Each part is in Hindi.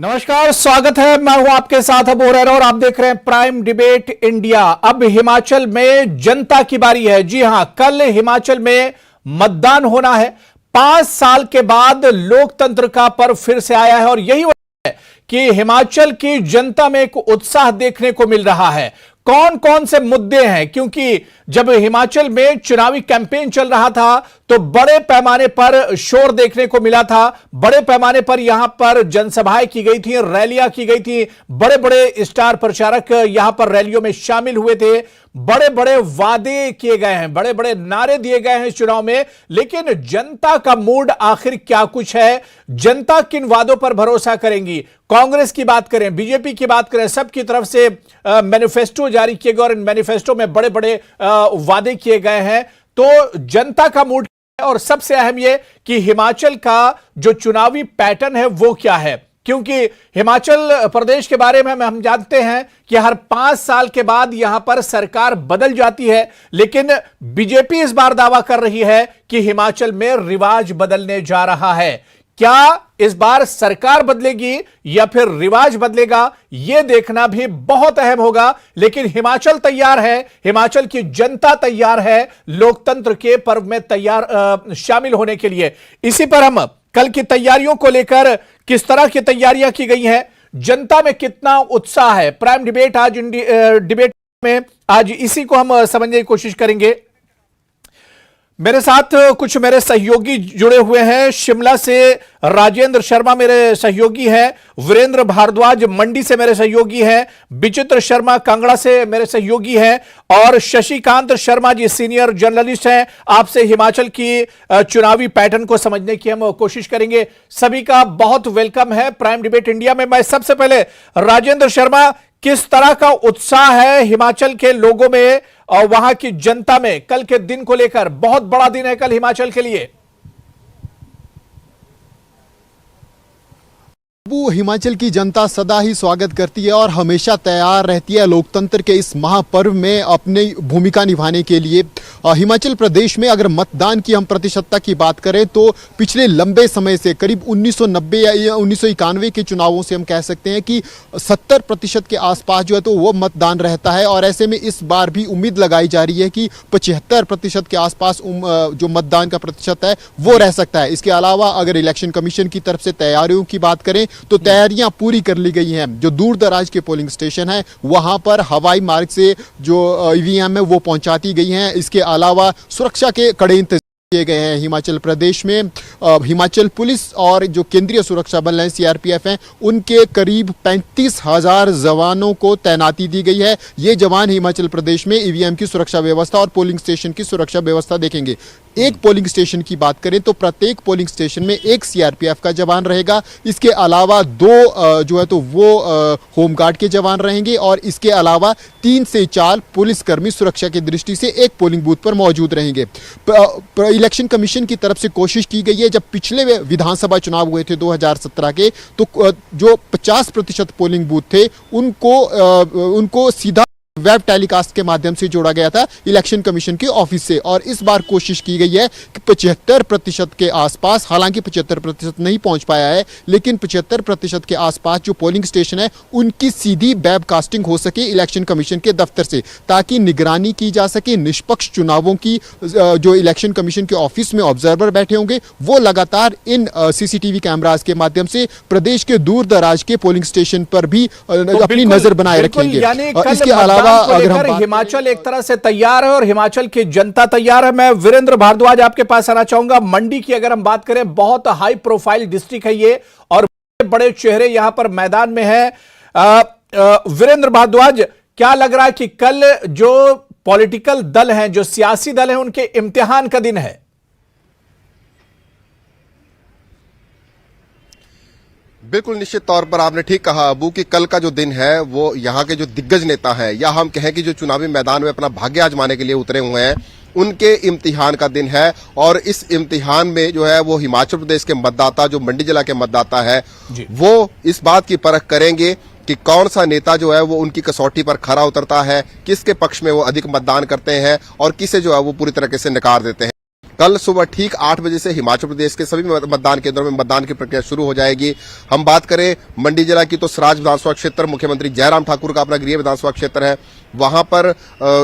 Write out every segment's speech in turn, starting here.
नमस्कार, स्वागत है। मैं हूं आपके साथ अबू हुरैरा और आप देख रहे हैं प्राइम डिबेट इंडिया। अब हिमाचल में जनता की बारी है। जी हां, कल हिमाचल में मतदान होना है। 5 साल के बाद लोकतंत्र का पर्व फिर से आया है और यही वजह है कि हिमाचल की जनता में एक उत्साह देखने को मिल रहा है। कौन कौन से मुद्दे हैं, क्योंकि जब हिमाचल में चुनावी कैंपेन चल रहा था तो बड़े पैमाने पर शोर देखने को मिला था। बड़े पैमाने पर यहां पर जनसभाएं की गई थी, रैलियां की गई थी, बड़े बड़े स्टार प्रचारक यहां पर रैलियों में शामिल हुए थे। बड़े बड़े वादे किए गए हैं, बड़े बड़े नारे दिए गए हैं चुनाव में। लेकिन जनता का मूड आखिर क्या कुछ है? जनता किन वादों पर भरोसा करेंगी? कांग्रेस की बात करें, बीजेपी की बात करें, सबकी तरफ से मैनिफेस्टो जारी किए गए और इन मैनिफेस्टो में बड़े बड़े वादे किए गए हैं। तो जनता का मूड और सबसे अहम यह कि हिमाचल का जो चुनावी पैटर्न है वो क्या है, क्योंकि हिमाचल प्रदेश के बारे में हम जानते हैं कि हर 5 साल के बाद यहां पर सरकार बदल जाती है। लेकिन बीजेपी इस बार दावा कर रही है कि हिमाचल में रिवाज बदलने जा रहा है। क्या इस बार सरकार बदलेगी या फिर रिवाज बदलेगा, यह देखना भी बहुत अहम होगा। लेकिन हिमाचल तैयार है, हिमाचल की जनता तैयार है लोकतंत्र के पर्व में शामिल होने के लिए। इसी पर हम कल की तैयारियों को लेकर, किस तरह की तैयारियां की गई हैं, जनता में कितना उत्साह है, प्राइम डिबेट आज डिबेट में आज इसी को हम समझने की कोशिश करेंगे। मेरे साथ कुछ मेरे सहयोगी जुड़े हुए हैं। शिमला से राजेंद्र शर्मा मेरे सहयोगी हैं, वीरेंद्र भारद्वाज मंडी से मेरे सहयोगी हैं, विचित्र शर्मा कांगड़ा से मेरे सहयोगी हैं और शशिकांत शर्मा जी सीनियर जर्नलिस्ट हैं। आपसे हिमाचल की चुनावी पैटर्न को समझने की हम कोशिश करेंगे। सभी का बहुत वेलकम है प्राइम डिबेट इंडिया में। मैं सबसे पहले राजेंद्र शर्मा, किस तरह का उत्साह है हिमाचल के लोगों में और वहां की जनता में कल के दिन को लेकर? बहुत बड़ा दिन है कल हिमाचल के लिए। हिमाचल की जनता सदा ही स्वागत करती है और हमेशा तैयार रहती है लोकतंत्र के इस महापर्व में अपनी भूमिका निभाने के लिए। हिमाचल प्रदेश में अगर मतदान की हम प्रतिशतता की बात करें तो पिछले लंबे समय से करीब 1990 या 1991 के चुनावों से हम कह सकते हैं कि 70% के आसपास जो है तो वो मतदान रहता है। और ऐसे में इस बार भी उम्मीद लगाई जा रही है कि 75% के आसपास जो मतदान का प्रतिशत है वो रह सकता है। इसके अलावा अगर इलेक्शन कमीशन की तरफ से तैयारियों की बात करें तो तैयारियां पूरी कर ली गई हैं। जो दूर दराज के पोलिंग स्टेशन है वहां पर हवाई मार्ग से जो ईवीएम है वो पहुंचाती गई हैं। इसके अलावा सुरक्षा के कड़े इंतजाम किए गए हैं। हिमाचल प्रदेश में हिमाचल पुलिस और जो केंद्रीय सुरक्षा बल हैं सीआरपीएफ हैं, उनके करीब 35,000 जवानों को तैनाती दी गई है। ये जवान हिमाचल प्रदेश में ईवीएम की सुरक्षा व्यवस्था और पोलिंग स्टेशन की सुरक्षा व्यवस्था देखेंगे। एक पोलिंग स्टेशन की बात करें तो प्रत्येक पोलिंग स्टेशन में एक सीआरपीएफ का जवान रहेगा। इसके अलावा 2 जो है तो वो होमगार्ड के जवान रहेंगे और इसके अलावा 3 से 4 पुलिसकर्मी सुरक्षा की दृष्टि से एक पोलिंग बूथ पर मौजूद रहेंगे। इलेक्शन कमीशन की तरफ से कोशिश की गई है, जब पिछले विधानसभा चुनाव हुए थे 2017 के, तो जो 50% पोलिंग बूथ थे उनको सीधा वेब टेलीकास्ट के माध्यम से जोड़ा गया था इलेक्शन कमीशन के ऑफिस से। और इस बार कोशिश की गई है कि 75% के आसपास, हालांकि 75% नहीं पहुंच पाया है, लेकिन 75% के आसपास जो पोलिंग स्टेशन है उनकी सीधी वेब कास्टिंग हो सके इलेक्शन कमीशन के दफ्तर से, ताकि निगरानी की जा सके निष्पक्ष चुनावों की। जो इलेक्शन कमीशन के ऑफिस में ऑब्जर्वर बैठे होंगे वो लगातार इन सीसीटीवी कैमराज के माध्यम से प्रदेश के दूर दराज के पोलिंग स्टेशन पर भी अपनी नजर बनाए रखेंगे। इसके अलावा अगर हिमाचल एक तरह से तैयार है और हिमाचल की जनता तैयार है। मैं वीरेंद्र भारद्वाज आपके पास आना चाहूंगा। मंडी की अगर हम बात करें, बहुत हाई प्रोफाइल डिस्ट्रिक्ट है ये और बड़े चेहरे यहां पर मैदान में है। वीरेंद्र भारद्वाज, क्या लग रहा है कि कल जो पॉलिटिकल दल हैं, जो सियासी दल हैं, उनके इम्तिहान का दिन है? बिल्कुल निश्चित तौर पर आपने ठीक कहा अबू कि कल का जो दिन है वो यहाँ के जो दिग्गज नेता हैं, या हम कहें कि जो चुनावी मैदान में अपना भाग्य आजमाने के लिए उतरे हुए हैं, उनके इम्तिहान का दिन है। और इस इम्तिहान में जो है वो हिमाचल प्रदेश के मतदाता, जो मंडी जिला के मतदाता है, वो इस बात की परख करेंगे कि कौन सा नेता जो है वो उनकी कसौटी पर खरा उतरता है, किसके पक्ष में वो अधिक मतदान करते हैं और किसे जो है वो पूरी तरीके से नकार देते हैं। कल सुबह ठीक 8 बजे से हिमाचल प्रदेश के सभी मतदान केंद्रों में मतदान की प्रक्रिया शुरू हो जाएगी। हम बात करें मंडी जिला की तो सराज विधानसभा क्षेत्र मुख्यमंत्री जयराम ठाकुर का अपना गृह विधानसभा क्षेत्र है, वहां पर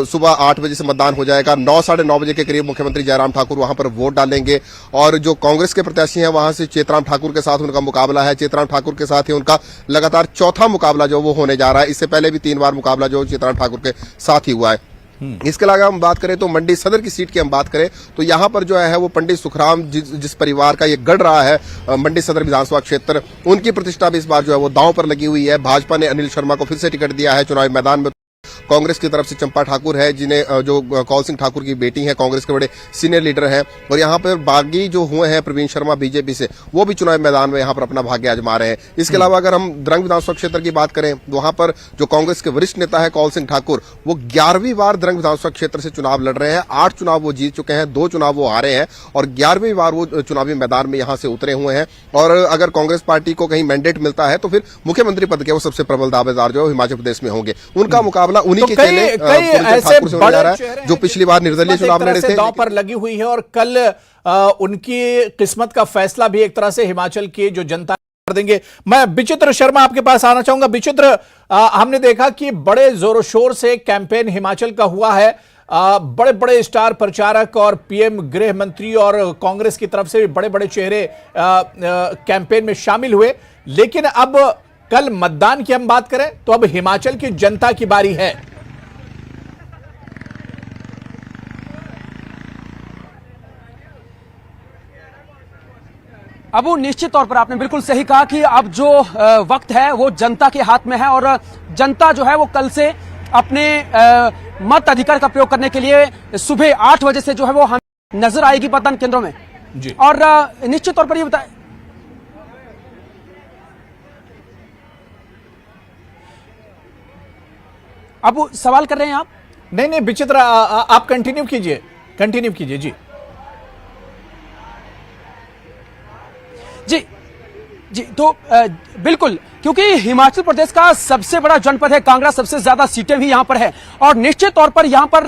सुबह 8 बजे से मतदान हो जाएगा। 9 साढ़े 9 बजे के करीब मुख्यमंत्री जयराम ठाकुर वहां पर वोट डालेंगे और जो कांग्रेस के प्रत्याशी हैं वहां से चेतराम ठाकुर के साथ उनका मुकाबला है। चेतराम ठाकुर के साथ ही उनका लगातार चौथा मुकाबला जो वो होने जा रहा है। इससे पहले भी 3 बार मुकाबला जो चेतराम ठाकुर के साथ ही हुआ है। इसके अलावा हम बात करें तो मंडी सदर की सीट की हम बात करें तो यहां पर जो है वो पंडित सुखराम जिस परिवार का ये गढ़ रहा है मंडी सदर विधानसभा क्षेत्र, उनकी प्रतिष्ठा भी इस बार जो है वो दांव पर लगी हुई है। भाजपा ने अनिल शर्मा को फिर से टिकट दिया है चुनावी मैदान में। कांग्रेस की तरफ से चंपा ठाकुर है जिन्हें जो कौल सिंह ठाकुर की बेटी हैं, कांग्रेस के बड़े सीनियर लीडर हैं। और यहाँ पर बागी जो हुए हैं प्रवीण शर्मा बीजेपी से, वो भी चुनावी मैदान में यहाँ पर अपना भाग्य आजमा रहे हैं। इसके अलावा अगर हम द्रंग विधानसभा क्षेत्र की बात करें वहां पर जो कांग्रेस के वरिष्ठ नेता है कौल सिंह ठाकुर, वो 11वीं बार द्रंग विधानसभा क्षेत्र से चुनाव लड़ रहे हैं। 8 चुनाव वो जीत चुके हैं, 2 चुनाव वो हारे हैं और 11वीं बार वो चुनावी मैदान में यहाँ से उतरे हुए हैं। और अगर कांग्रेस पार्टी को कहीं मैंडेट मिलता है तो फिर मुख्यमंत्री पद के वो सबसे प्रबल दावेदार जो हिमाचल प्रदेश में होंगे। उनका मुकाबला उन्हीं के चेले ऐसे बड़े जो पिछली बार निर्दलीय चुनाव लड़े थे, दांव पर लगी हुई है और कल उनकी किस्मत का फैसला भी एक तरह से हिमाचल की जो जनता कर देंगे। मैं विचित्र शर्मा आपके पास आना चाहूंगा। विचित्र, हमने देखा कि बड़े जोरों शोर से कैंपेन हिमाचल का हुआ है। बड़े बड़े स्टार प्रचारक और पीएम गृह मंत्री और कांग्रेस की तरफ से भी बड़े बड़े चेहरे कैंपेन में शामिल हुए, लेकिन अब कल मतदान की हम बात करें तो अब हिमाचल की जनता की बारी है। अब वो निश्चित तौर पर आपने बिल्कुल सही कहा कि अब जो वक्त है वो जनता के हाथ में है और जनता जो है वो कल से अपने मत अधिकार का प्रयोग करने के लिए सुबह 8 बजे से जो है वो हम नजर आएगी मतदान केंद्रों में जी। और निश्चित तौर पर ये बताए, अब वो सवाल कर रहे हैं आप? नहीं विचित्र, आप कंटिन्यू कीजिए जी। जी तो बिल्कुल, क्योंकि हिमाचल प्रदेश का सबसे बड़ा जनपद है कांगड़ा, सबसे ज्यादा सीटें भी यहां पर है और निश्चित तौर पर यहां पर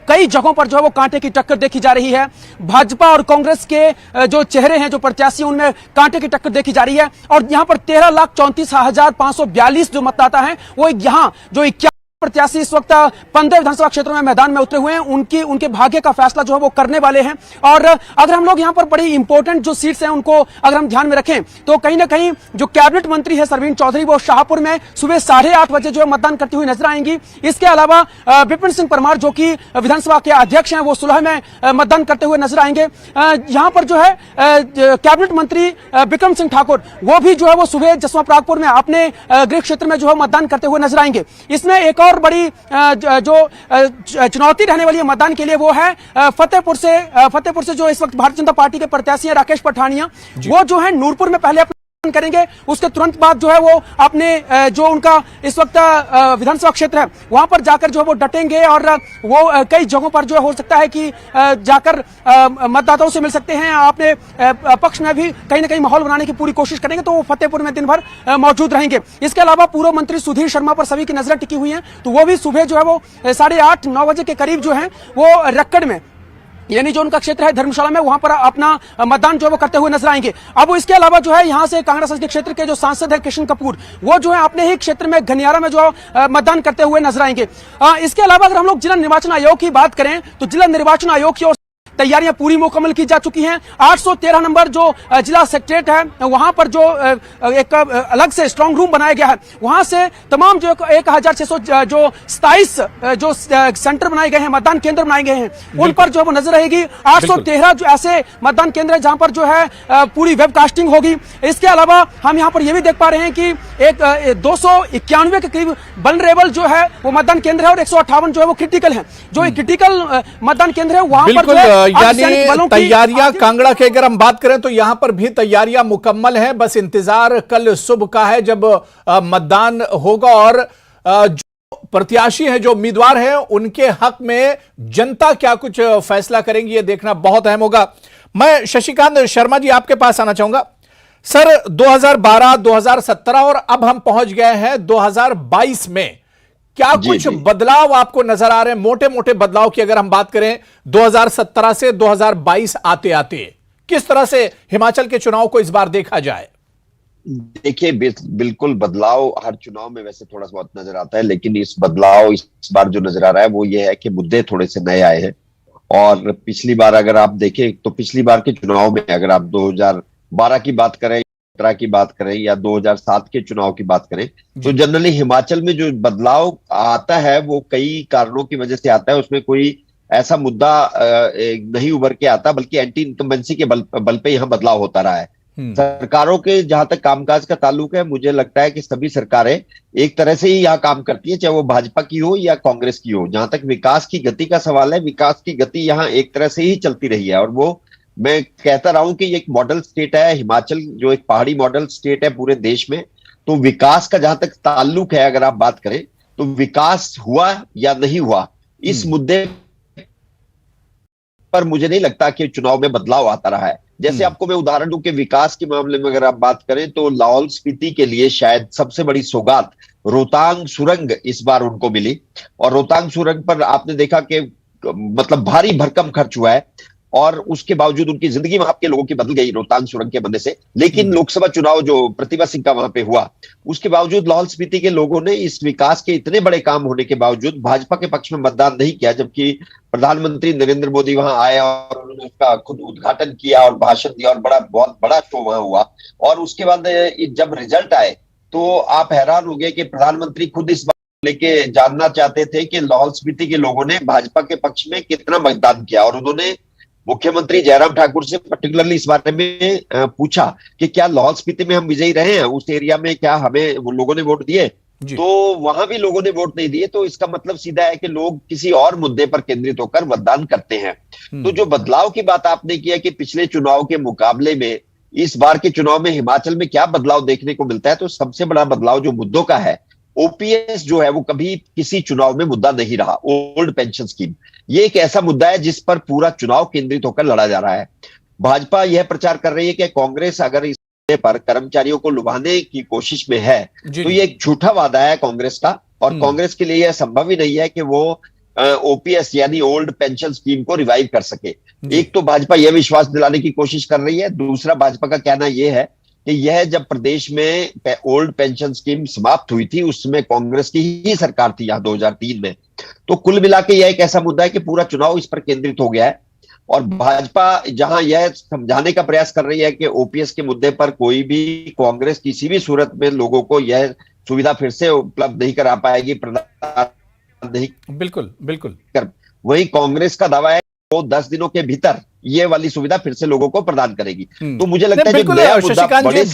कई जगहों पर जो है वो कांटे की टक्कर देखी जा रही है। भाजपा और कांग्रेस के जो चेहरे हैं, जो प्रत्याशी, उनमें कांटे की टक्कर देखी जा रही है और यहां पर 13,34,542 जो मतदाता हैं वो यहां जो 51 प्रत्याशी इस वक्त 15 विधानसभा क्षेत्रों में मैदान में उतरे हुए हैं, उनके भाग्य का फैसला जो है वो करने वाले हैं। और अगर हम लोग यहां पर बड़ी इंपॉर्टेंट जो सीट्स हैं उनको अगर हम ध्यान में रखें तो कहीं ना कहीं जो कैबिनेट मंत्री है सरवीण चौधरी, वो शाहपुर में सुबह 8:30 बजे जो है मतदान करती हुई नजर आएंगी। इसके अलावा विपिन सिंह परमार जो कि विधानसभा के अध्यक्ष हैं, वो सुलह में मतदान करते हुए नजर आएंगे। यहां पर जो है कैबिनेट मंत्री बिक्रम सिंह ठाकुर, वो भी जो है वो सुबह जसवां परागपुर में अपने गृह क्षेत्र में जो है मतदान करते हुए नजर आएंगे। इसमें एक और बड़ी जो चुनौती रहने वाली है मतदान के लिए वो है फतेहपुर से जो इस वक्त भारतीय जनता पार्टी के प्रत्याशी हैं राकेश पठानिया, वो जो है नूरपुर में पहले करेंगे, उसके तुरंत बाद जो है वो अपने जो उनका इस वक्त विधानसभा क्षेत्र है वहां पर जाकर जो है वो डटेंगे और वो कई जगहों पर जो है हो सकता है कि जाकर मतदाताओं से मिल सकते हैं। अपने पक्ष में भी कहीं ना कहीं माहौल बनाने की पूरी कोशिश करेंगे, तो वो फतेहपुर में दिन भर मौजूद रहेंगे। इसके अलावा पूर्व मंत्री सुधीर शर्मा पर सभी की नजरें टिकी हुई हैं, तो वो भी सुबह जो है वो 8:30-9 बजे के करीब जो है वो रक्कड़ में, यानी जो उनका क्षेत्र है धर्मशाला में, वहां पर अपना मतदान जो है वो करते हुए नजर आएंगे। अब इसके अलावा जो है यहां से कांगड़ा संसदीय क्षेत्र के जो सांसद है कृष्ण कपूर, वो जो है अपने ही क्षेत्र में घनियारा में जो मतदान करते हुए नजर आएंगे। इसके अलावा अगर हम लोग जिला निर्वाचन आयोग की बात करें तो जिला निर्वाचन आयोग की ओर तैयारियां पूरी मुकम्मल की जा चुकी हैं। 813 नंबर जो जिला सेक्रेटरीट है वहां पर जो एक अलग से स्ट्रांग रूम बनाया गया है, वहां से तमाम जो 1627 जो सेंटर बनाए गए हैं, मतदान केंद्र बनाए गए हैं, उन पर जो है वो नजर रहेगी। 813 जो ऐसे मतदान केंद्र है जहां पर जो है पूरी वेबकास्टिंग होगी। इसके अलावा हम यहां पर यह भी देख पा रहे हैं कि एक 291 के करीब वल्नरेबल जो है वो मतदान केंद्र है और 158 जो है वो क्रिटिकल है। जो क्रिटिकल मतदान केंद्र है वहां पर यानी तैयारियां कांगड़ा की अगर हम बात करें तो यहां पर भी तैयारियां मुकम्मल हैं, बस इंतजार कल सुबह का है जब मतदान होगा और जो प्रत्याशी हैं, जो उम्मीदवार हैं, उनके हक में जनता क्या कुछ फैसला करेंगी, ये देखना बहुत अहम होगा। मैं शशिकांत शर्मा जी आपके पास आना चाहूंगा। सर, 2012, 2017 और अब हम पहुंच गए हैं 2022 में, क्या जी, कुछ जी। बदलाव आपको नजर आ रहे हैं, मोटे मोटे बदलाव की अगर हम बात करें 2017 से 2022 आते आते किस तरह से हिमाचल के चुनाव को इस बार देखा जाए? देखिए, बिल्कुल बदलाव हर चुनाव में वैसे थोड़ा सा बहुत नजर आता है, लेकिन इस बार जो नजर आ रहा है वो ये है कि मुद्दे थोड़े से नए आए हैं। और पिछली बार अगर आप देखें तो पिछली बार के चुनाव में अगर आप 2012 की बात करें, 17 की बात करें या 2007 के चुनाव की बात करें, तो जनरली हिमाचल में जो बदलाव आता है वो कई कारणों की वजह से आता है। उसमें कोई ऐसा मुद्दा नहीं उभर के आता, बल्कि एंटी इनकम्बेंसी के बल पे यहाँ बदलाव होता रहा है। सरकारों के जहां तक कामकाज का ताल्लुक है, मुझे लगता है कि सभी सरकारें एक तरह से ही यहाँ काम करती है, चाहे वो भाजपा की हो या कांग्रेस की हो। जहां तक विकास की गति का सवाल है, विकास की गति यहाँ एक तरह से ही चलती रही है। और वो मैं कहता रहा हूं कि एक मॉडल स्टेट है हिमाचल, जो एक पहाड़ी मॉडल स्टेट है पूरे देश में। तो विकास का जहां तक ताल्लुक है, अगर आप बात करें तो विकास हुआ या नहीं हुआ, इस मुद्दे पर मुझे नहीं लगता कि चुनाव में बदलाव आता रहा है। जैसे आपको मैं उदाहरण दूं कि विकास के मामले में अगर आप बात करें तो लाहौल स्पीति के लिए शायद सबसे बड़ी सौगात रोहतांग सुरंग इस बार उनको मिली। और रोहतांग सुरंग पर आपने देखा कि मतलब भारी भरकम खर्च हुआ है, और उसके बावजूद उनकी जिंदगी वहां के लोगों की बदल गई रोहतांग सुरंग के बनने से। लेकिन लोकसभा चुनाव जो प्रतिभा सिंह का वहां पे हुआ, उसके बावजूद लाहौल स्पीति के लोगों ने इस विकास के इतने बड़े काम होने के बावजूद भाजपा के पक्ष में मतदान नहीं किया, जबकि प्रधानमंत्री नरेंद्र मोदी वहां आए और उन्होंने उसका खुद उद्घाटन किया और भाषण दिया और बहुत बड़ा शो वहां हुआ। और उसके बाद जब रिजल्ट आए तो आप हैरान हो गए कि प्रधानमंत्री खुद इस बात लेके जानना चाहते थे कि लाहौल स्पीति के लोगों ने भाजपा के पक्ष में कितना मतदान किया। और उन्होंने मुख्यमंत्री जयराम ठाकुर से पर्टिकुलरली इस बारे में पूछा कि क्या लाहौल स्पीति में हम विजयी रहे हैं, उस एरिया में क्या हमें वो लोगों ने वोट दिए? तो वहां भी लोगों ने वोट नहीं दिए। तो इसका मतलब सीधा है कि लोग किसी और मुद्दे पर केंद्रित होकर मतदान करते हैं। तो जो बदलाव की बात आपने की है कि पिछले चुनाव के मुकाबले में इस बार के चुनाव में हिमाचल में क्या बदलाव देखने को मिलता है, तो सबसे बड़ा बदलाव जो मुद्दों का है, ओपीएस जो है वो कभी किसी चुनाव में मुद्दा नहीं रहा। ओल्ड पेंशन स्कीम ये एक ऐसा मुद्दा है जिस पर पूरा चुनाव केंद्रित होकर लड़ा जा रहा है। भाजपा यह प्रचार कर रही है कि कांग्रेस अगर इस मुद्दे पर कर्मचारियों को लुभाने की कोशिश में है तो ये एक झूठा वादा है कांग्रेस का। और कांग्रेस के लिए यह संभव ही नहीं है कि वो ओपीएस यानी ओल्ड पेंशन स्कीम को रिवाइव कर सके। एक तो भाजपा यह विश्वास दिलाने की कोशिश कर रही है, दूसरा भाजपा का कहना यह है कि यह जब प्रदेश में ओल्ड पेंशन स्कीम समाप्त हुई थी उस समय कांग्रेस की ही सरकार थी यहाँ 2003 में। तो कुल मिला के यह एक ऐसा मुद्दा है कि पूरा चुनाव इस पर केंद्रित हो गया है। और भाजपा जहां यह समझाने का प्रयास कर रही है कि ओपीएस के मुद्दे पर कोई भी कांग्रेस किसी भी सूरत में लोगों को यह सुविधा फिर से उपलब्ध नहीं करा पाएगी, प्रदान नहीं बिल्कुल बिल्कुल कर, वही कांग्रेस का दावा है वो 10 दिनों के भीतर ये वाली सुविधा फिर से लोगों को प्रदान करेगी। तो मुझे लगता है बिल्कुल शशिकांत जी,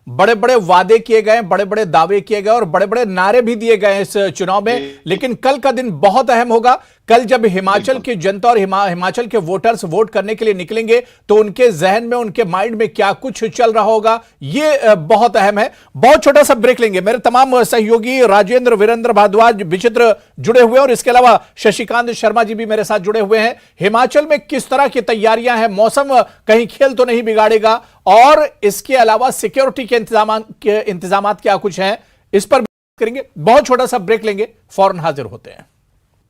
बड़े बड़े वादे किए गए, बड़े बड़े दावे किए गए और बड़े बड़े नारे भी दिए गए इस चुनाव में। लेकिन कल का दिन बहुत अहम होगा। कल जब हिमाचल की जनता और हिमाचल के वोटर्स वोट करने के लिए निकलेंगे तो उनके जहन में, उनके माइंड में क्या कुछ चल रहा होगा, ये बहुत अहम है। बहुत छोटा सा ब्रेक लेंगे। मेरे तमाम सहयोगी राजेंद्र, वीरेंद्र भारद्वाज, विचित्र जुड़े हुए और इसके अलावा शशिकांत शर्मा जी भी मेरे साथ जुड़े हुए हैं। हिमाचल में किस तरह की तैयारियां हैं, मौसम कहीं खेल तो नहीं बिगाड़ेगा, और इसके अलावा सिक्योरिटी के इंतजाम क्या कुछ हैं, इस पर बात करेंगे। बहुत छोटा सा ब्रेक लेंगे, फौरन हाजिर होते हैं।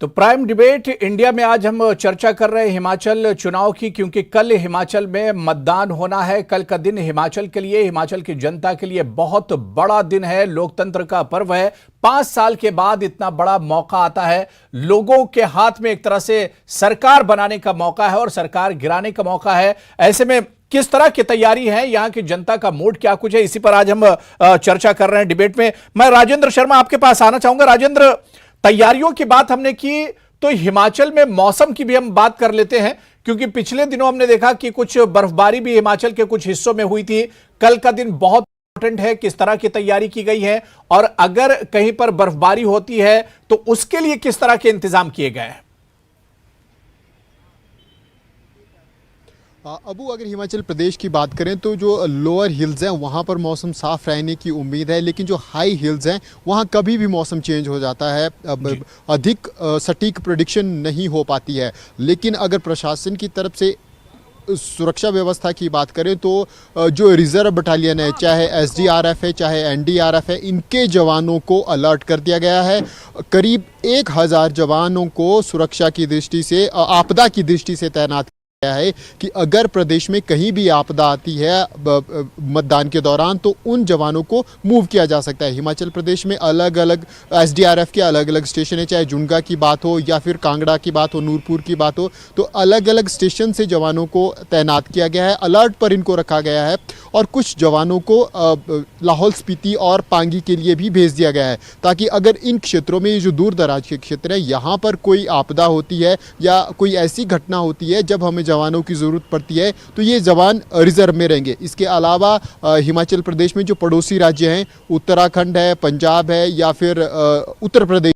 तो प्राइम डिबेट इंडिया में आज हम चर्चा कर रहे हैं हिमाचल चुनाव की, क्योंकि कल हिमाचल में मतदान होना है। कल का दिन हिमाचल के लिए, हिमाचल की जनता के लिए बहुत बड़ा दिन है, लोकतंत्र का पर्व है। 5 साल के बाद इतना बड़ा मौका आता है, लोगों के हाथ में एक तरह से सरकार बनाने का मौका है और सरकार गिराने का मौका है। ऐसे में किस तरह की तैयारी है, यहां की जनता का मूड क्या कुछ है, इसी पर आज हम चर्चा कर रहे हैं डिबेट में। मैं राजेंद्र शर्मा आपके पास आना चाहूंगा। राजेंद्र, तैयारियों की बात हमने की तो हिमाचल में मौसम की भी हम बात कर लेते हैं, क्योंकि पिछले दिनों हमने देखा कि कुछ बर्फबारी भी हिमाचल के कुछ हिस्सों में हुई थी। कल का दिन बहुत इंपॉर्टेंट है, किस तरह की तैयारी की गई है और अगर कहीं पर बर्फबारी होती है तो उसके लिए किस तरह के इंतजाम किए गए हैं। अबू, अगर हिमाचल प्रदेश की बात करें तो जो लोअर हिल्स हैं वहाँ पर मौसम साफ रहने की उम्मीद है, लेकिन जो हाई हिल्स हैं वहाँ कभी भी मौसम चेंज हो जाता है। अब अधिक सटीक प्रेडिक्शन नहीं हो पाती है। लेकिन अगर प्रशासन की तरफ से सुरक्षा व्यवस्था की बात करें तो जो रिजर्व बटालियन है, चाहे एसडीआरएफ है, चाहे एनडीआरएफ है, इनके जवानों को अलर्ट कर दिया गया है। करीब 1000 जवानों को सुरक्षा की दृष्टि से, आपदा की दृष्टि से तैनात है कि अगर प्रदेश में कहीं भी आपदा आती है मतदान के दौरान तो उन जवानों को मूव किया जा सकता है। हिमाचल प्रदेश में अलग अलग एसडीआरएफ के अलग अलग स्टेशन है, चाहे जुनगा की बात हो या फिर कांगड़ा की बात हो, नूरपुर की बात हो, तो अलग अलग स्टेशन से जवानों को तैनात किया गया है, अलर्ट पर इनको रखा गया है। और कुछ जवानों को लाहौल स्पीति और पांगी के लिए भी भेज दिया गया है, ताकि अगर इन क्षेत्रों में, ये जो दूर दराज के क्षेत्र हैं, यहाँ पर कोई आपदा होती है या कोई ऐसी घटना होती है जब हमें जवानों की जरूरत पड़ती है तो ये जवान रिजर्व में रहेंगे। इसके अलावा हिमाचल प्रदेश में जो पड़ोसी राज्य हैं, उत्तराखंड है, पंजाब है या फिर उत्तर प्रदेश,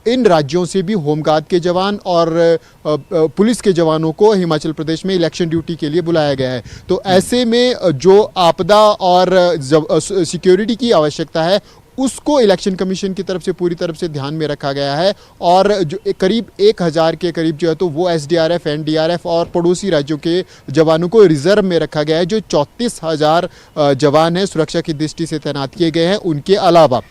इन राज्यों से भी होमगार्ड के जवान और पुलिस के जवानों को हिमाचल प्रदेश में इलेक्शन ड्यूटी के लिए बुलाया गया है। तो ऐसे में जो आपदा और सिक्योरिटी की आवश्यकता है उसको इलेक्शन कमीशन की तरफ से पूरी तरफ से ध्यान में रखा गया है। और जो करीब 1000 के करीब जो है तो वो एसडीआरएफ, एनडीआरएफ और पड़ोसी राज्यों के जवानों को रिजर्व में रखा गया है। जो 34,000 जवान हैं सुरक्षा की दृष्टि से तैनात किए गए हैं। उनके अलावा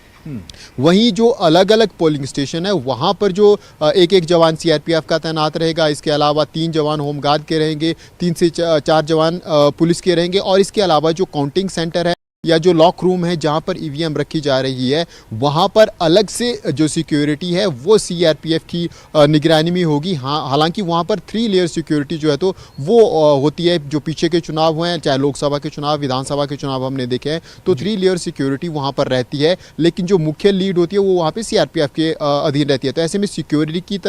वहीं जो अलग अलग पोलिंग स्टेशन है वहां पर जो एक जवान सीआरपीएफ का तैनात रहेगा। इसके अलावा 3 जवान होमगार्ड के रहेंगे, 3 से 4 जवान पुलिस के रहेंगे। और इसके अलावा जो काउंटिंग सेंटर है या जो लॉक रूम है जहां पर ईवीएम रखी जा रही है, वहां पर अलग से जो सिक्योरिटी है वो सीआरपीएफ की निगरानी में होगी। हाँ, हालांकि वहां पर 3 लेयर सिक्योरिटी जो है तो वो होती है। जो पीछे के चुनाव हुए हैं, चाहे लोकसभा के चुनाव, विधानसभा के चुनाव हमने देखे हैं, तो 3 लेयर सिक्योरिटी वहां पर रहती है। लेकिन जो मुख्य लीड होती है वो वहां पे सीआरपीएफ के अधीन रहती है। तो ऐसे में सिक्योरिटी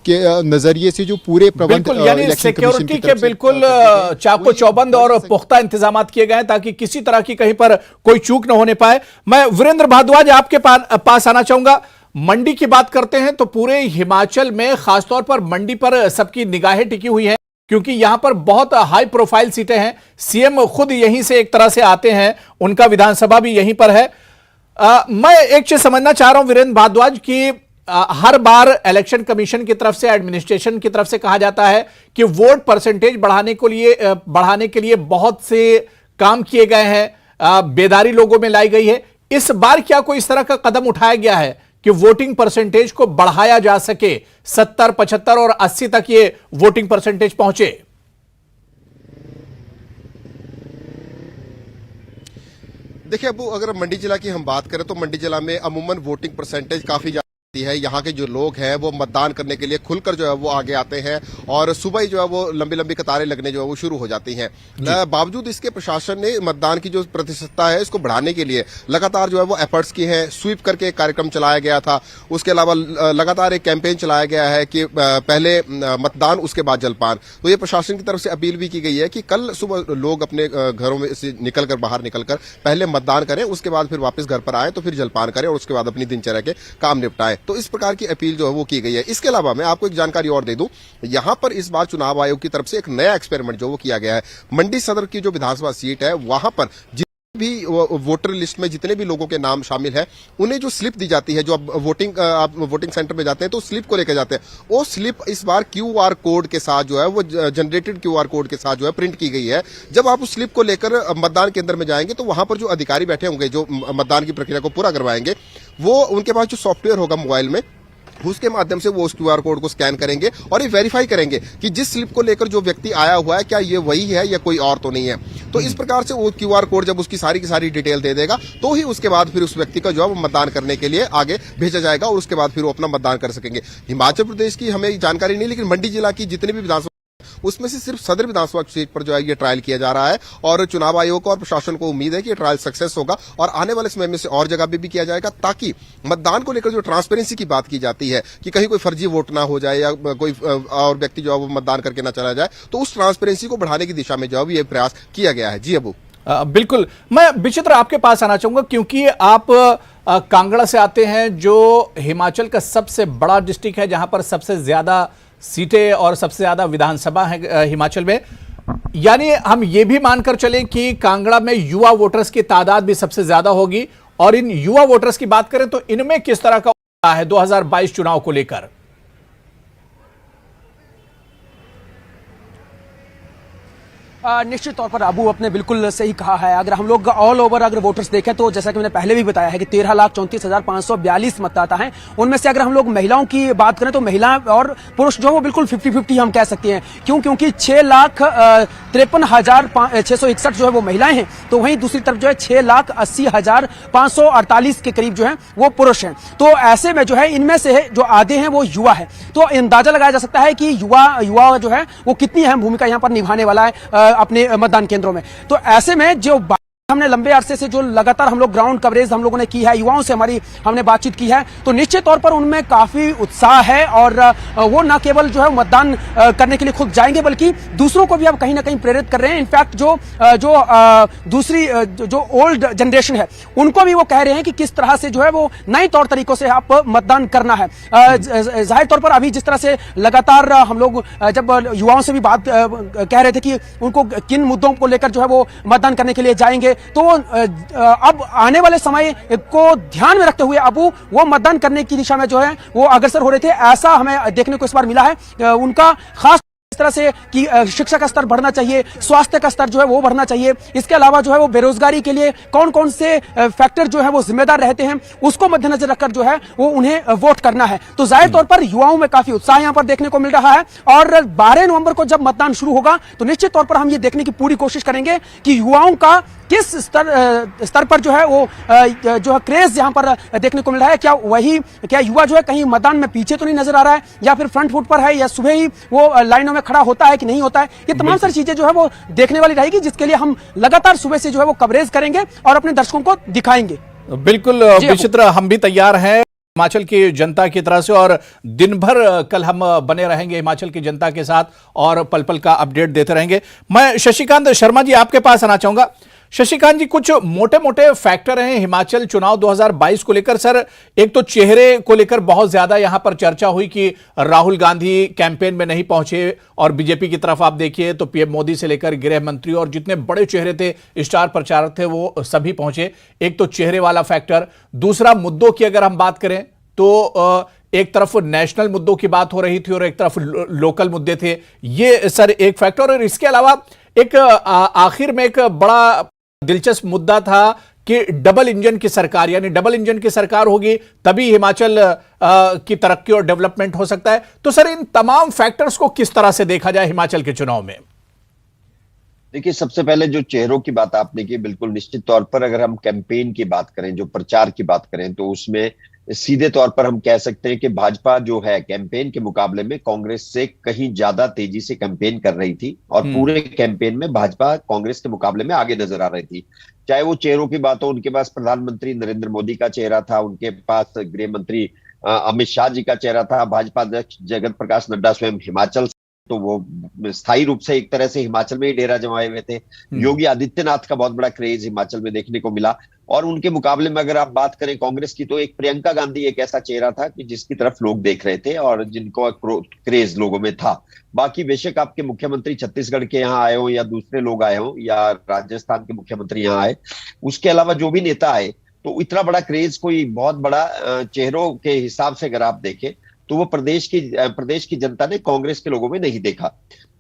के नजरिए से जो पूरे प्रबंध सिक्योरिटी के बिल्कुल चाको चौबंद और पुख्ता इंतजाम किए गए ताकि किसी तरह की कहीं पर कोई चूक न होने पाए। मैं वीरेंद्र भारद्वाज आपके पास आना चाहूंगा। मंडी की बात करते हैं तो पूरे हिमाचल में खासतौर पर मंडी पर सबकी निगाहें टिकी हुई हैं, क्योंकि यहां पर बहुत हाई प्रोफाइल सीटें हैं। सीएम खुद यहीं से एक तरह से आते हैं, उनका विधानसभा भी यहीं पर है। मैं एक चीज समझना चाह रहा हूं वीरेंद्र भारद्वाज की हर बार इलेक्शन कमीशन की तरफ से, एडमिनिस्ट्रेशन की तरफ से कहा जाता है कि वोट परसेंटेज बढ़ाने के लिए बहुत से काम किए गए हैं, बेदारी लोगों में लाई गई है। इस बार क्या कोई इस तरह का कदम उठाया गया है कि वोटिंग परसेंटेज को बढ़ाया जा सके, 70, 75 और 80 तक ये वोटिंग परसेंटेज पहुंचे? देखिए अबू, अगर मंडी जिला की हम बात करें तो मंडी जिला में अमूमन वोटिंग परसेंटेज काफी ज्यादा है। यहाँ के जो लोग हैं वो मतदान करने के लिए खुलकर जो है वो आगे आते हैं और सुबह ही जो है वो लंबी लंबी कतारें लगने जो है वो शुरू हो जाती हैं। बावजूद इसके प्रशासन ने मतदान की जो प्रतिशतता है इसको बढ़ाने के लिए लगातार जो है वो एफर्ट्स किए हैं। स्वीप करके एक कार्यक्रम चलाया गया था, उसके अलावा लगातार एक कैंपेन चलाया गया है कि पहले मतदान उसके बाद जलपान। तो ये प्रशासन की तरफ से अपील भी की गई है कि कल सुबह लोग अपने घरों में से बाहर निकलकर पहले मतदान करें, उसके बाद फिर वापस घर पर आए तो फिर जलपान करें और उसके बाद अपनी दिनचर्या के काम निपटाएं। तो इस प्रकार की अपील जो है वो की गई है। इसके अलावा मैं आपको एक जानकारी और दे दूं, यहां पर इस बार चुनाव आयोग की तरफ से एक नया एक्सपेरिमेंट जो वो किया गया है। मंडी सदर की जो विधानसभा सीट है वहां पर भी वोटर लिस्ट में जितने भी लोगों के नाम शामिल है उन्हें जो स्लिप दी जाती है, जो आप वोटिंग सेंटर में जाते हैं तो स्लिप को लेकर जाते हैं, वो स्लिप इस बार क्यूआर कोड के साथ जो है वो जनरेटेड क्यूआर कोड के साथ जो है प्रिंट की गई है। जब आप उस स्लिप को लेकर मतदान केंद्र में जाएंगे तो वहां पर जो अधिकारी बैठे होंगे जो मतदान की प्रक्रिया को पूरा करवाएंगे, वो उनके पास जो सॉफ्टवेयर होगा मोबाइल में उसके माध्यम से वो उस क्यूआर कोड को स्कैन करेंगे और ये वेरीफाई करेंगे कि जिस स्लिप को लेकर जो व्यक्ति आया हुआ है क्या ये वही है या कोई और तो नहीं है। तो इस प्रकार से वो क्यूआर कोड जब उसकी सारी की सारी डिटेल दे देगा तो ही उसके बाद फिर उस व्यक्ति का जो है वो मतदान करने के लिए आगे भेजा जाएगा और उसके बाद फिर वो अपना मतदान कर सकेंगे। हिमाचल प्रदेश की हमें जानकारी नहीं, लेकिन मंडी जिला की जितनी भी विधानसभा उसमें से सिर्फ सदर विधानसभा सीट पर जो है ये ट्रायल किया जा रहा है और चुनाव आयोग और प्रशासन को उम्मीद है कि ये ट्रायल सक्सेस होगा और आने वाले समय में से और जगह भी किया जाएगा, ताकि मतदान को लेकर जो ट्रांसपेरेंसी की बात की जाती है कि कहीं कोई फर्जी वोट ना हो जाए या कोई और व्यक्ति जो है वो मतदान करके ना चला जाए, तो उस ट्रांसपेरेंसी को बढ़ाने की दिशा में जो है ये प्रयास किया गया है। जी अबू, बिल्कुल। मैं विचित्र आपके पास आना चाहूंगा क्योंकि आप कांगड़ा से आते हैं, जो हिमाचल का सबसे बड़ा डिस्ट्रिक्ट है, जहां पर सबसे ज्यादा सीटें और सबसे ज्यादा विधानसभा है हिमाचल में। यानी हम ये भी मानकर चलें कि कांगड़ा में युवा वोटर्स की तादाद भी सबसे ज्यादा होगी। और इन युवा वोटर्स की बात करें तो इनमें किस तरह का उत्साह है 2022 चुनाव को लेकर? निश्चित तौर पर अबू आपने बिल्कुल सही कहा है। अगर हम लोग ऑल ओवर अगर वोटर्स देखें तो जैसा कि मैंने पहले भी बताया है कि 13,34,542 मतदाता हैं। उनमें से अगर हम लोग महिलाओं की बात करें तो महिलाएं और पुरुष जो है वो बिल्कुल 50-50 हम कह सकते हैं। क्योंकि 6,53,661 जो है वो महिलाएं हैं, तो वहीं दूसरी तरफ जो है 6,80,548 के करीब जो है वो पुरुष हैं। तो ऐसे में जो है इनमें से जो आधे हैं वो युवा है। तो अंदाजा लगाया जा सकता है कि युवा जो है वो कितनी अहम भूमिका यहाँ पर निभाने वाला है अपने मतदान केंद्रों में। तो ऐसे में जो हमने लंबे अरसे से जो लगातार हम लोग ग्राउंड कवरेज हम लोगों ने की है, युवाओं से हमने बातचीत की है, तो निश्चित तौर पर उनमें काफी उत्साह है और वो न केवल जो है मतदान करने के लिए खुद जाएंगे बल्कि दूसरों को भी अब कहीं ना कहीं प्रेरित कर रहे हैं। इनफैक्ट जो दूसरी जो ओल्ड जनरेशन है उनको भी वो कह रहे हैं कि किस तरह से जो है वो नए तौर तरीकों से आप मतदान करना है। जाहिर तौर पर अभी जिस तरह से लगातार हम लोग जब युवाओं से भी बात कह रहे थे कि उनको किन मुद्दों को लेकर जो है वो मतदान करने के लिए जाएंगे, तो अब आने वाले समय को ध्यान में रखते हुए अब वो मतदान करने की दिशा में जो है वो अग्रसर हो रहे थे। ऐसा हमें देखने को इस बार मिला है। उनका खास इस तरह से कि शिक्षा का स्तर बढ़ना चाहिए, स्वास्थ्य का स्तर जो है वो बढ़ना चाहिए। इसके अलावा जो है वो बेरोजगारी के लिए कौन कौन से फैक्टर जो है वो जिम्मेदार रहते हैं उसको मद्देनजर रखकर जो है वो उन्हें वोट करना है। तो जाहिर तौर पर युवाओं में काफी उत्साह यहां पर देखने को मिल रहा है और 12 नवंबर को जब मतदान शुरू होगा तो निश्चित तौर पर हम ये देखने की पूरी कोशिश करेंगे कि युवाओं का किस स्तर पर जो है वो जो है क्रेज यहां पर देखने को मिल रहा है। क्या युवा जो है कहीं मतदान में पीछे तो नहीं नजर आ रहा है या फिर फ्रंट फुट पर है या सुबह ही वो लाइनों में खड़ा होता है कि नहीं होता है। ये तमाम सारी चीजें जो है वो देखने वाली रहेगी, जिसके लिए हम लगातार सुबह से जो है वो कवरेज करेंगे और अपने दर्शकों को दिखाएंगे। बिल्कुल विचित्र, हम भी तैयार हैं हिमाचल की जनता की तरह से और दिन भर कल हम बने रहेंगे हिमाचल की जनता के साथ और पल पल का अपडेट देते रहेंगे। मैं शशिकांत शर्मा जी आपके पास आना चाहूंगा। शशिकांत जी, कुछ मोटे मोटे फैक्टर हैं हिमाचल चुनाव 2022 को लेकर। सर, एक तो चेहरे को लेकर बहुत ज्यादा यहां पर चर्चा हुई कि राहुल गांधी कैंपेन में नहीं पहुंचे और बीजेपी की तरफ आप देखिए तो पीएम मोदी से लेकर गृह मंत्री और जितने बड़े चेहरे थे, स्टार प्रचारक थे, वो सभी पहुंचे। एक तो चेहरे वाला फैक्टर। दूसरा, मुद्दों की अगर हम बात करें तो एक तरफ नेशनल मुद्दों की बात हो रही थी और एक तरफ लोकल मुद्दे थे। ये सर एक फैक्टर। और इसके अलावा एक आखिर में एक बड़ा दिलचस्प मुद्दा था कि डबल इंजन की सरकार, यानी डबल इंजन की सरकार होगी तभी हिमाचल की तरक्की और डेवलपमेंट हो सकता है। तो सर, इन तमाम फैक्टर्स को किस तरह से देखा जाए हिमाचल के चुनाव में? देखिए, सबसे पहले जो चेहरों की बात आपने की, बिल्कुल निश्चित तौर पर अगर हम कैंपेन की बात करें, जो प्रचार की बात करें, तो उसमें सीधे तौर पर हम कह सकते हैं कि भाजपा जो है कैंपेन के मुकाबले में कांग्रेस से कहीं ज्यादा तेजी से कैंपेन कर रही थी और पूरे कैंपेन में भाजपा कांग्रेस के मुकाबले में आगे नजर आ रही थी। चाहे वो चेहरों की बात हो, उनके पास प्रधानमंत्री नरेंद्र मोदी का चेहरा था, उनके पास गृह मंत्री अमित शाह जी का चेहरा था, भाजपा अध्यक्ष जगत प्रकाश नड्डा स्वयं हिमाचल, तो वो स्थायी रूप से एक तरह से हिमाचल में ही डेरा जमाए हुए थे। योगी आदित्यनाथ का बहुत बड़ा क्रेज हिमाचल में देखने को मिला। और उनके मुकाबले में अगर आप बात करें कांग्रेस की, तो एक प्रियंका गांधी एक ऐसा चेहरा था कि जिसकी तरफ लोग देख रहे थे और जिनको क्रेज लोगों में था। बाकी बेशक आपके मुख्यमंत्री छत्तीसगढ़ के यहाँ आए हो या दूसरे लोग आए हो या राजस्थान के मुख्यमंत्री यहाँ आए, उसके अलावा जो भी नेता आए, तो इतना बड़ा क्रेज कोई बहुत बड़ा चेहरों के हिसाब से अगर आप देखें तो वो प्रदेश की जनता ने कांग्रेस के लोगों में नहीं देखा।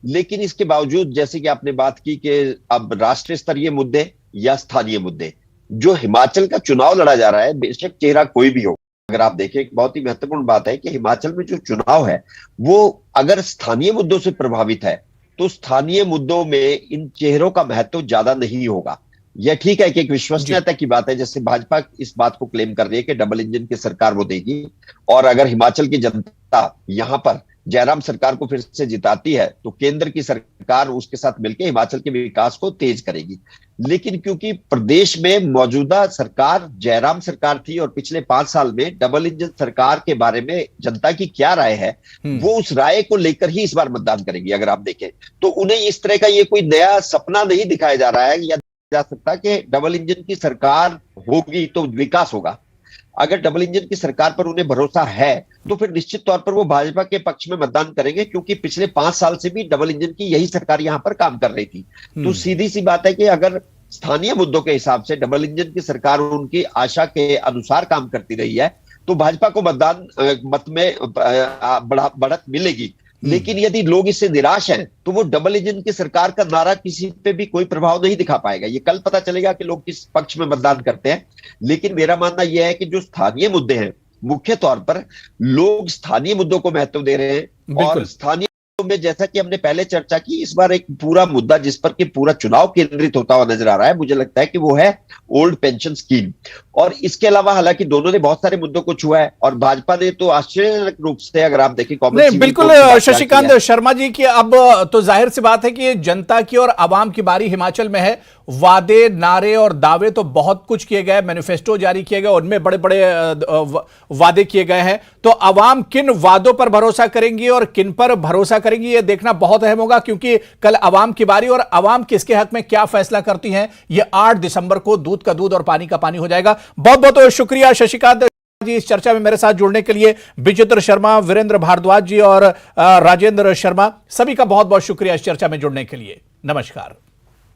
लेकिन इसके बावजूद, जैसे कि आपने बात की कि अब राष्ट्रीय स्तरीय मुद्दे या स्थानीय मुद्दे, जो हिमाचल का चुनाव लड़ा जा रहा है, बेशक चेहरा कोई भी हो, अगर आप देखें, एक बहुत ही महत्वपूर्ण बात है कि हिमाचल में जो चुनाव है वो अगर स्थानीय मुद्दों से प्रभावित है तो स्थानीय मुद्दों में इन चेहरों का महत्व ज्यादा नहीं होगा। यह ठीक है कि एक विश्वसनीयता की बात है, जैसे भाजपा इस बात को क्लेम कर रही है कि डबल इंजन की सरकार वो देगी और अगर हिमाचल की जनता यहां पर जयराम सरकार को फिर से जिताती है तो केंद्र की सरकार उसके साथ मिलकर हिमाचल के विकास को तेज करेगी। लेकिन क्योंकि प्रदेश में मौजूदा सरकार जयराम सरकार थी और पिछले 5 साल में डबल इंजन सरकार के बारे में जनता की क्या राय है, वो उस राय को लेकर ही इस बार मतदान करेंगी। अगर आप देखें तो उन्हें इस तरह का ये कोई नया सपना नहीं दिखाया जा रहा है या जा सकता कि डबल इंजन की सरकार होगी तो विकास होगा। अगर डबल इंजन की सरकार पर उन्हें भरोसा है तो फिर निश्चित तौर पर वो भाजपा के पक्ष में मतदान करेंगे, क्योंकि पिछले 5 साल से भी डबल इंजन की यही सरकार यहां पर काम कर रही थी। तो सीधी सी बात है कि अगर स्थानीय मुद्दों के हिसाब से डबल इंजन की सरकार उनकी आशा के अनुसार काम करती रही है तो भाजपा को मतदान मत में बढ़त मिलेगी। लेकिन यदि लोग इससे निराश हैं तो वो डबल इंजन की सरकार का नारा किसी पे भी कोई प्रभाव नहीं दिखा पाएगा। ये कल पता चलेगा कि लोग किस पक्ष में मतदान करते हैं। लेकिन मेरा मानना यह है कि जो स्थानीय मुद्दे हैं, मुख्य तौर पर लोग स्थानीय मुद्दों को महत्व दे रहे हैं। और स्थानीय में जैसा कि हमने पहले चर्चा की, इस बार एक पूरा मुद्दा जिस पर कि पूरा चुनाव केंद्रित होता हुआ नजर आ रहा है, मुझे लगता है कि वो है ओल्ड पेंशन स्कीम। और इसके अलावा हालांकि दोनों ने बहुत सारे मुद्दों को छुआ है और भाजपा ने तो आश्चर्यजनक रूप से, अगर आप देखें, नहीं बिल्कुल शशिकांत शर्मा जी की अब तो जाहिर सी बात है कि जनता की और आवाम की बारी हिमाचल में है। वादे, नारे और दावे तो बहुत कुछ किए गए, मैनिफेस्टो जारी किए गए, उनमें बड़े बड़े वादे किए गए हैं। तो आवाम किन वादों पर भरोसा करेंगी और किन पर भरोसा करेंगी, यह देखना बहुत अहम होगा, क्योंकि कल आवाम की बारी और आवाम किसके हक में क्या फैसला करती है, यह 8 दिसंबर को दूध का दूध और पानी का पानी हो जाएगा। बहुत बहुत शुक्रिया शशिकांत जी इस चर्चा में मेरे साथ जुड़ने के लिए। विचित्र शर्मा, वीरेंद्र भारद्वाज जी और राजेंद्र शर्मा, सभी का बहुत बहुत शुक्रिया इस चर्चा में जुड़ने के लिए। नमस्कार।